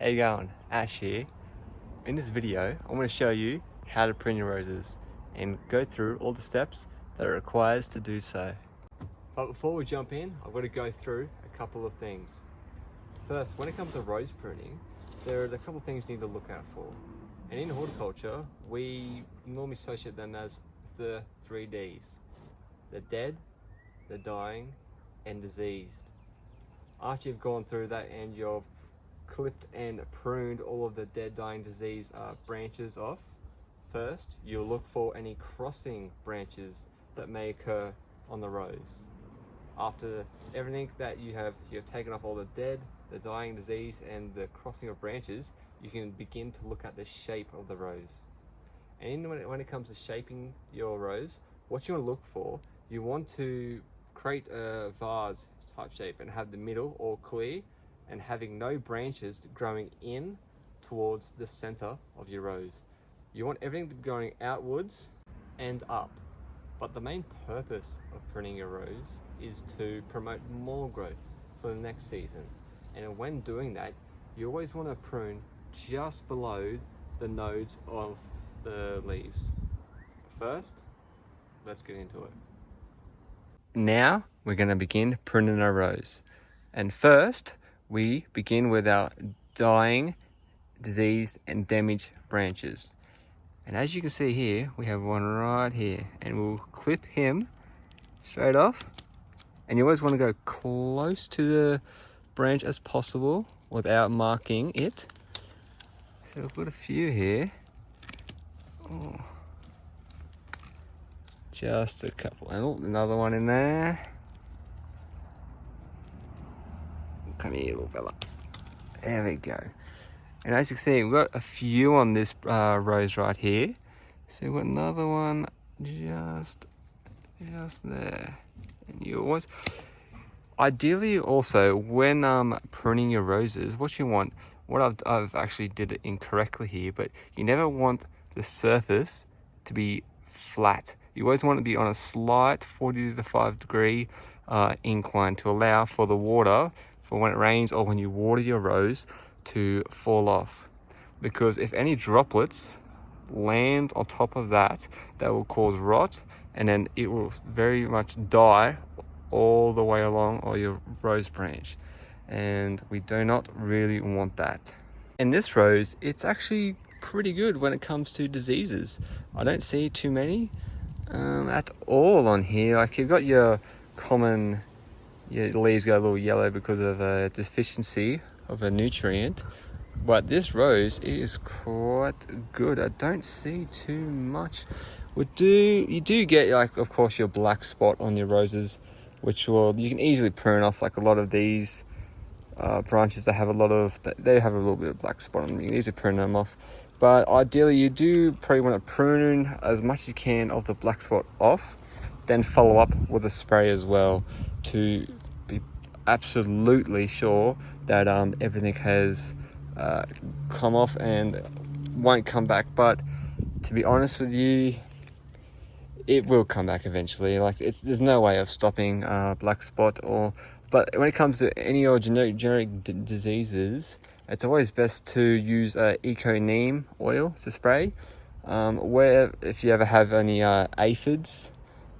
How you going? Ash here. In this video, I'm going to show you how to prune your roses and go through all the steps that are required to do so. But before we jump in, I've got to go through a couple of things. First, when it comes to rose pruning, there are a couple of things you need to look out for. And in horticulture, we normally associate them as the 3 Ds. The dead, the dying, and diseased. After you've gone through that and you've clipped and pruned all of the dead, dying, diseased branches off, first you'll look for any crossing branches that may occur on the rose. After everything that you've taken off all the dead, the dying, disease, and the crossing of branches, you can begin to look at the shape of the rose. And when it comes to shaping your rose, what you want to look for, you want to create a vase type shape and have the middle all clear and having no branches growing in towards the center of your rose. You want everything to be going outwards and up. But the main purpose of pruning your rose is to promote more growth for the next season. And when doing that, you always want to prune just below the nodes of the leaves. First, let's get into it. Now we're going to begin pruning our rose. And first, we begin with our dying, diseased, and damaged branches. And as you can see here, we have one right here. And we'll clip him straight off. And you always want to go close to the branch as possible without marking it. So we've got a few here. Oh. Just a couple. And another one in there. Come here, little fella. There we go. And as you can see, we've got a few on this rose right here. So we've got another one just there. And you always, ideally also, when pruning your roses, what you want, I've actually did it incorrectly here, but you never want the surface to be flat. You always want it to be on a slight 40 to 5 degree incline to allow for the water, for when it rains or when you water your rose, to fall off. Because if any droplets land on top of that, that will cause rot, and then it will very much die all the way along or your rose branch. And we do not really want that. In this rose, it's actually pretty good when it comes to diseases. I don't see too many at all on here. Like, you've got your common, your leaves go a little yellow because of a deficiency of a nutrient, but this rose is quite good. I don't see too much. You do get, like, of course, your black spot on your roses, which you can easily prune off. Like a lot of these branches, they have a little bit of black spot on them. You can easily prune them off. But ideally, you do probably want to prune as much as you can of the black spot off, then follow up with a spray as well to be absolutely sure that everything has come off and won't come back. But to be honest with you, it will come back eventually. Like, there's no way of stopping black spot but when it comes to any old generic diseases, it's always best to use eco neem oil to spray. Where if you ever have any aphids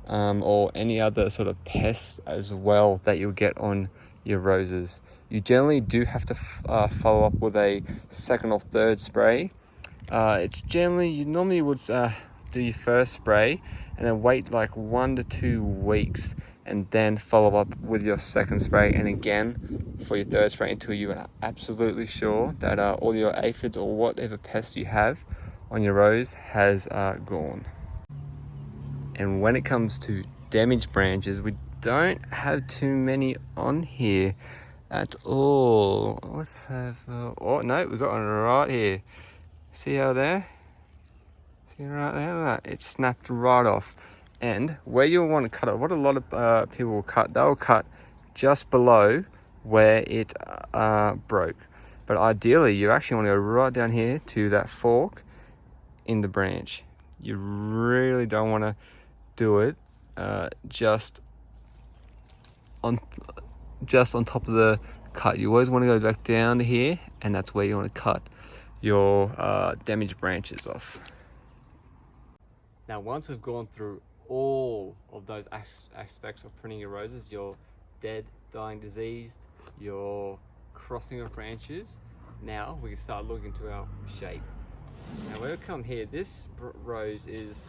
or any other sort of pests as well that you'll get on your roses, you generally do have to follow up with a second or third spray. It's generally, you normally would do your first spray and then wait like 1 to 2 weeks and then follow up with your second spray and again for your third spray until you are absolutely sure that all your aphids or whatever pests you have on your rose has gone. And when it comes to damaged branches, we don't have too many on here at all. Let's have, oh no, we've got one right here. See how there? See right there? Look at that. It snapped right off. And where you'll want to cut it, what a lot of people will cut, they'll cut just below where it broke. But ideally, you actually want to go right down here to that fork in the branch. You really don't want to do it just on top of the cut. You always want to go back down to here, and that's where you want to cut your damaged branches off. Now, once we've gone through all of those aspects of pruning your roses, your dead, dying, diseased, your crossing of branches, now we can start looking to our shape. Now, when we come here, this rose is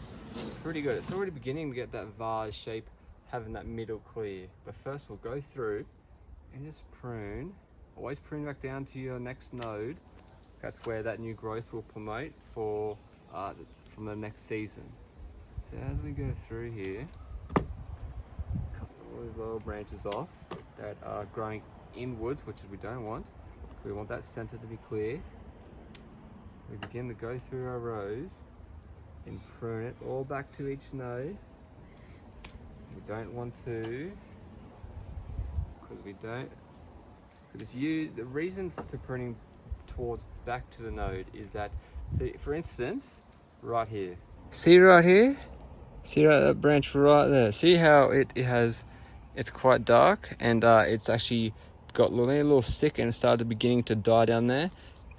pretty good. It's already beginning to get that vase shape, having that middle clear. But first, we'll go through and just prune. Always prune back down to your next node. That's where that new growth will promote for from the next season. So as we go through here, cut all these lower branches off that are growing inwards, which we don't want. We want that center to be clear. We begin to go through our rows and prune it all back to each node. We don't want to, the reason to pruning towards back to the node is that, see, for instance, right here. See right here? See right, that branch right there. See how it's quite dark, and it's actually got a little stick and it started beginning to die down there.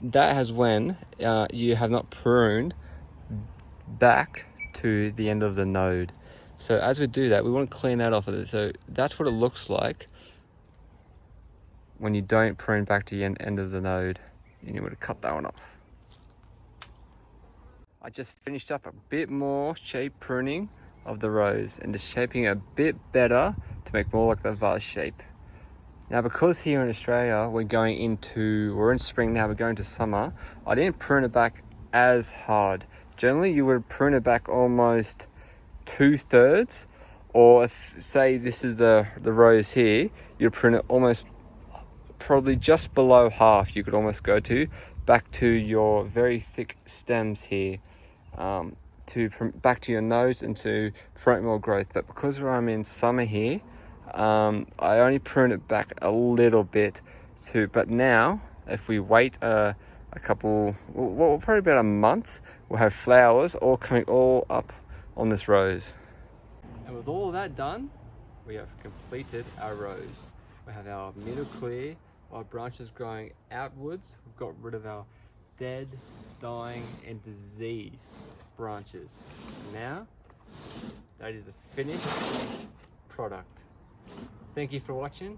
That has when you have not pruned back to the end of the node. So as we do that, we want to clean that off of it. So that's what it looks like when you don't prune back to the end of the node. And you want to cut that one off. I just finished up a bit more shape pruning of the rose and just shaping it a bit better to make more like the vase shape. Now, because here in Australia, we're in spring now, we're going to summer, I didn't prune it back as hard. Generally, you would prune it back almost 2/3, or if, say, this is the rose here, you'd prune it almost probably just below half. You could almost go back to your very thick stems here, back to your nose and to promote more growth. But because I'm in summer here, I only prune it back a little bit but now if we wait a couple, well, probably about a month, we'll have flowers all coming all up on this rose. And with all of that done, we have completed our rose. We have our middle clear, our branches growing outwards. We've got rid of our dead, dying and diseased branches. Now that is a finished product. Thank you for watching.